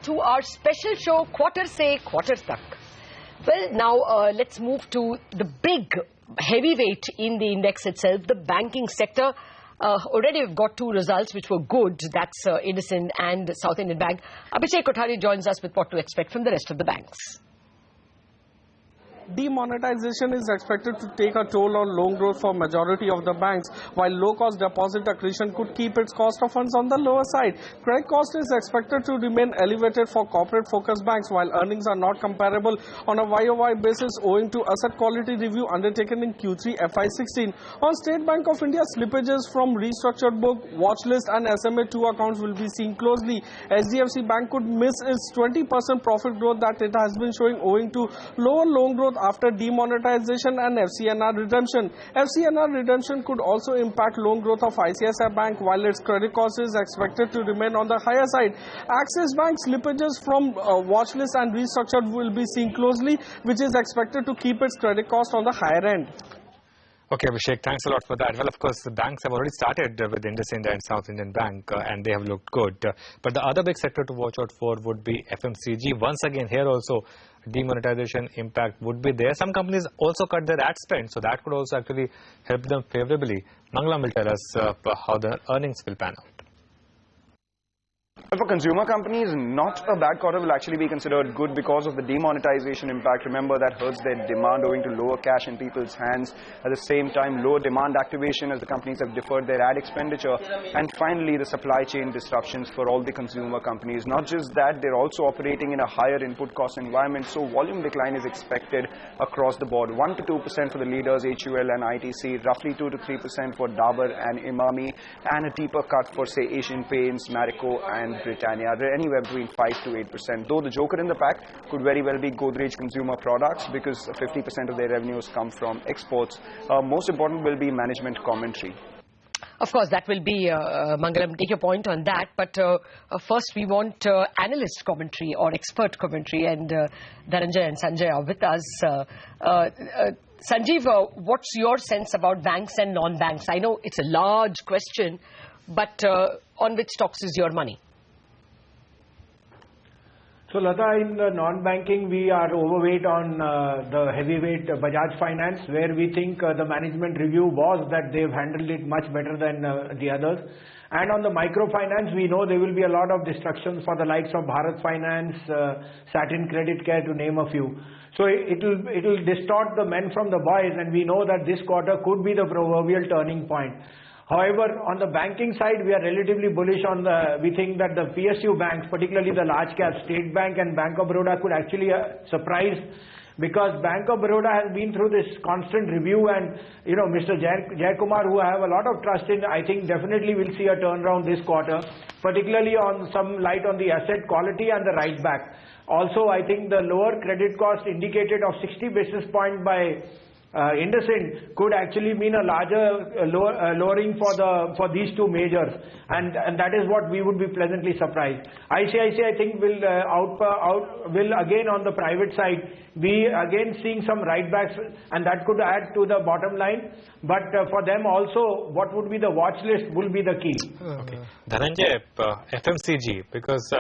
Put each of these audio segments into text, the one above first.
back to our special show, Quarter Se Quarter Tak. Well, now let's move to the big heavyweight in the index itself, the banking sector. Already we've got two results which were good. That's IndusInd and South Indian Bank. Abhishek Kothari joins us with what to expect from the rest of the banks. Demonetization is expected to take a toll on loan growth for majority of the banks, while low-cost deposit accretion could keep its cost of funds on the lower side. Credit cost is expected to remain elevated for corporate-focused banks, while earnings are not comparable on a YOY basis owing to asset quality review undertaken in Q3 FY16. On State Bank of India, slippages from restructured book, watch list and SMA2 accounts will be seen closely. HDFC Bank could miss its 20% profit growth that it has been showing owing to lower loan growth after demonetization and FCNR redemption. FCNR redemption could also impact loan growth of ICICI Bank, while its credit cost is expected to remain on the higher side. Axis Bank slippages from watch list and restructured will be seen closely, which is expected to keep its credit cost on the higher end. Okay, Abhishek, thanks a lot for that. Well, of course, the banks have already started with IndusInd and South Indian Bank, and they have looked good. But the other big sector to watch out for would be FMCG. Once again, here also, demonetization impact would be there. Some companies also cut their ad spend, so that could also actually help them favorably. Mangalam will tell us how the earnings will pan out. But for consumer companies, not a bad quarter will actually be considered good because of the demonetization impact. Remember, that hurts their demand owing to lower cash in people's hands. At the same time, lower demand activation as the companies have deferred their ad expenditure. And finally, the supply chain disruptions for all the consumer companies. Not just that, they're also operating in a higher input cost environment. So volume decline is expected across the board. 1 to 2% for the leaders, HUL and ITC. Roughly 2 to 3% for Dabur and Imami. And a deeper cut for, say, Asian Paints, Marico and Britannia. They're anywhere between 5 to 8%. Though the joker in the pack could very well be Godrej Consumer Products because 50% of their revenues come from exports. Most important will be management commentary. Of course, that will be, Mangalam, take your point on that. But first, we want analyst commentary or expert commentary. And Dhananjay and Sanjay are with us. Sanjiv, what's your sense about banks and non-banks? I know it's a large question, but on which stocks is your money? So, Latha, in the non-banking, we are overweight on the heavyweight Bajaj Finance, where we think the management review was that they've handled it much better than the others. And on the microfinance, we know there will be a lot of destructions for the likes of Bharat Finance, Satin Credit Care, to name a few. So it will distort the men from the boys, and we know that this quarter could be the proverbial turning point. However, on the banking side, we are relatively bullish on we think that the PSU banks, particularly the large cap State Bank and Bank of Baroda, could actually surprise, because Bank of Baroda has been through this constant review, and Mr. Jayakumar, who I have a lot of trust in, I think definitely will see a turnaround this quarter, particularly on some light on the asset quality and the right back. Also, I think the lower credit cost indicated of 60 basis point by IndusInd could actually mean a larger lowering for these two majors, and that is what we would be pleasantly surprised. ICICI, I think, will again on the private side be again seeing some right backs, and that could add to the bottom line. But for them also, what would be the watch list will be the key. Okay. Dhananjay, FMCG, because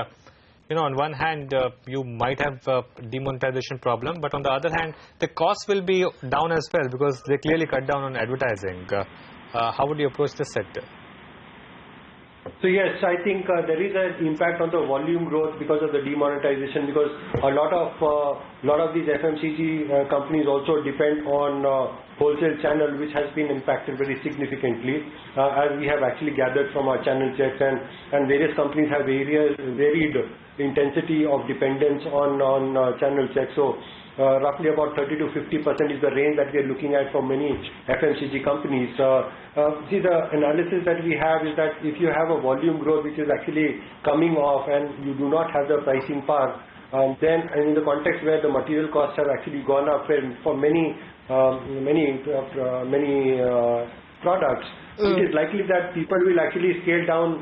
on one hand, you might have a demonetization problem, but on the other hand, the costs will be down as well because they clearly cut down on advertising. How would you approach this sector? So yes, I think there is an impact on the volume growth because of the demonetization, because a lot of these FMCG companies also depend on wholesale channel, which has been impacted very significantly, as we have actually gathered from our channel checks, and various companies have varied intensity of dependence on channel checks. So roughly about 30 to 50% is the range that we are looking at for many FMCG companies. See, the analysis that we have is that if you have a volume growth which is actually coming off and you do not have the pricing power, then in the context where the material costs have actually gone up for many products, it is likely that people will actually scale down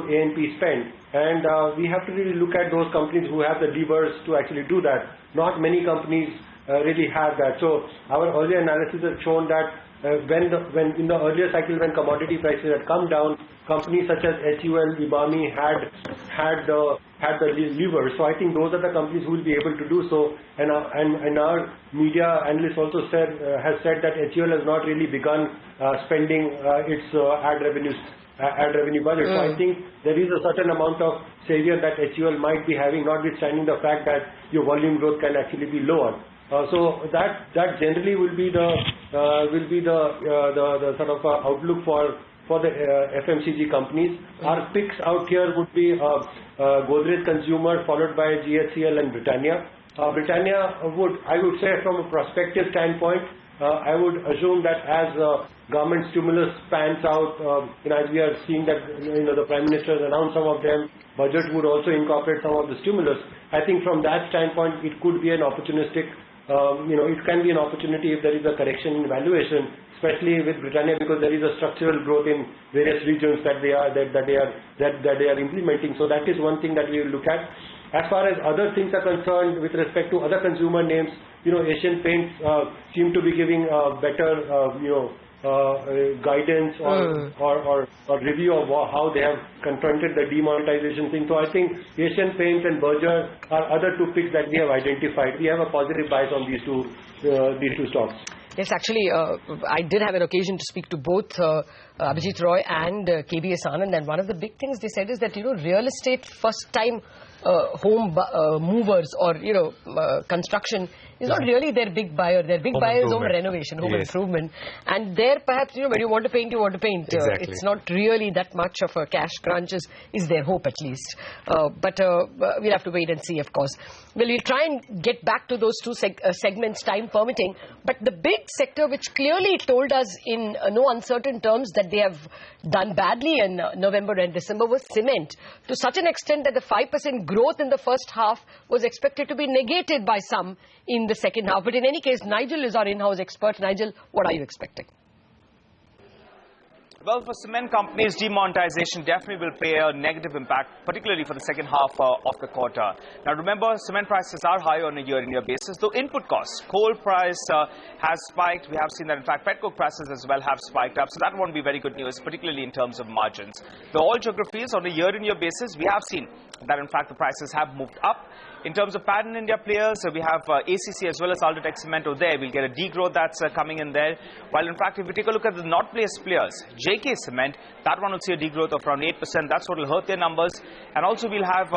A&P spend, and we have to really look at those companies who have the levers to actually do that. Not many companies really have that. So our earlier analysis has shown that when in the earlier cycle when commodity prices had come down, companies such as HUL, IBAMI had the lever. So I think those are the companies who will be able to do so. And our media analyst also has said that HUL has not really begun spending its ad revenue budget. So I think there is a certain amount of savior that HUL might be having, notwithstanding the fact that your volume growth can actually be lower. So that generally will be the sort of outlook for the FMCG companies. Our picks out here would be Godrej Consumer, followed by GHCL and Britannia. Britannia I would say from a prospective standpoint, I would assume that as government stimulus pans out, as we are seeing that the Prime Minister has announced some of them, budget would also incorporate some of the stimulus. I think from that standpoint, it could be an opportunistic. It can be an opportunity if there is a correction in valuation, especially with Britannia, because there is a structural growth in various regions that they are implementing. So that is one thing that we will look at. As far as other things are concerned, with respect to other consumer names, Asian Paints seem to be giving better, guidance or review of how they have confronted the demonetization thing. So I think Asian Paints and Berger are other two picks that we have identified. We have a positive bias on these two stocks. Yes, actually, I did have an occasion to speak to both Abhijit Roy and KBS Anand, and one of the big things they said is that real estate first-time home movers or construction is not really their big buyer. Their big buyer is home renovation, home improvement, and there perhaps when you want to paint, you want to paint. Exactly. It's not really that much of a cash crunch is their hope at least. But we'll have to wait and see, of course. Well, we'll try and get back to those two segments, time permitting. But the big sector which clearly told us in no uncertain terms that they have done badly in November and December was cement, to such an extent that the 5% growth in the first half was expected to be negated by some in the second half. But in any case, Nigel is our in-house expert. Nigel, what are you expecting? Well, for cement companies, demonetization definitely will play a negative impact, particularly for the second half of the quarter. Now, remember, cement prices are high on a year-on-year basis, though input costs, coal price has spiked. We have seen that, in fact, petcoke prices as well have spiked up, so that won't be very good news, particularly in terms of margins. The all geographies, on a year-on-year basis, we have seen that, in fact, the prices have moved up. In terms of pan-India players, we have ACC as well as Ultratech Cement over there. We'll get a degrowth that's coming in there. While, in fact, if we take a look at the not-placed players, JK Cement, that one will see a degrowth of around 8%. That's what will hurt their numbers. And also, we'll have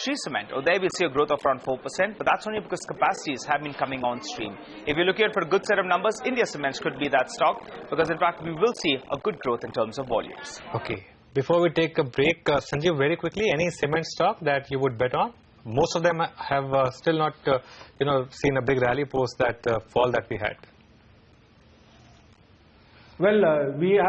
Shree Cement. Over there, we'll see a growth of around 4%. But that's only because capacities have been coming on stream. If you're looking at for a good set of numbers, India Cements could be that stock. Because, in fact, we will see a good growth in terms of volumes. Okay. Before we take a break, Sanjiv, very quickly, any cement stock that you would bet on? Most of them have still not, seen a big rally post that fall that we had. Well, we've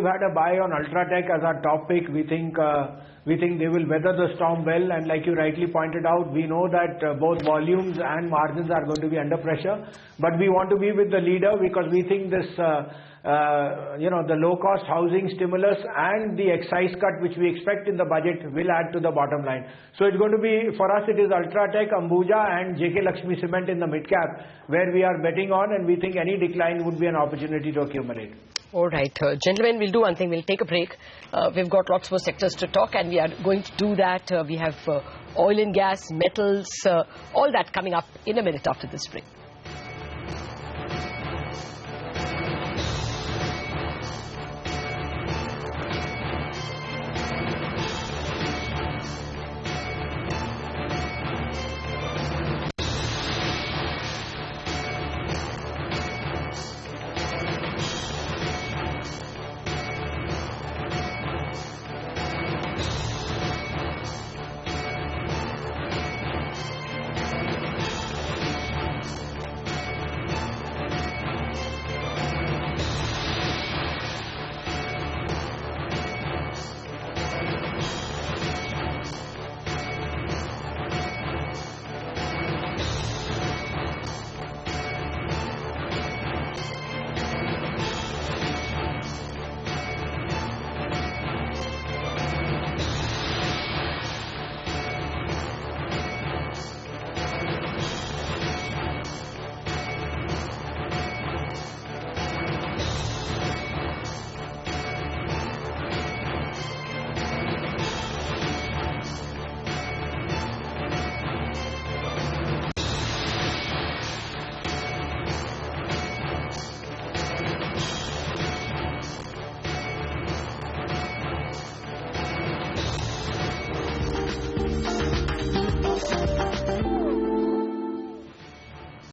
had a buy on Ultratech as our top pick. We think they will weather the storm well, and like you rightly pointed out, we know that both volumes and margins are going to be under pressure. But we want to be with the leader because we think this, the low-cost housing stimulus and the excise cut which we expect in the budget will add to the bottom line. So it's going to be, for us, it is Ultratech, Ambuja and JK Lakshmi Cement in the mid-cap where we are betting on, and we think any decline would be an opportunity to accumulate. All right, gentlemen, we'll do one thing. We'll take a break. We've got lots more sectors to talk, and we are going to do that. We have oil and gas, metals, all that coming up in a minute after this break.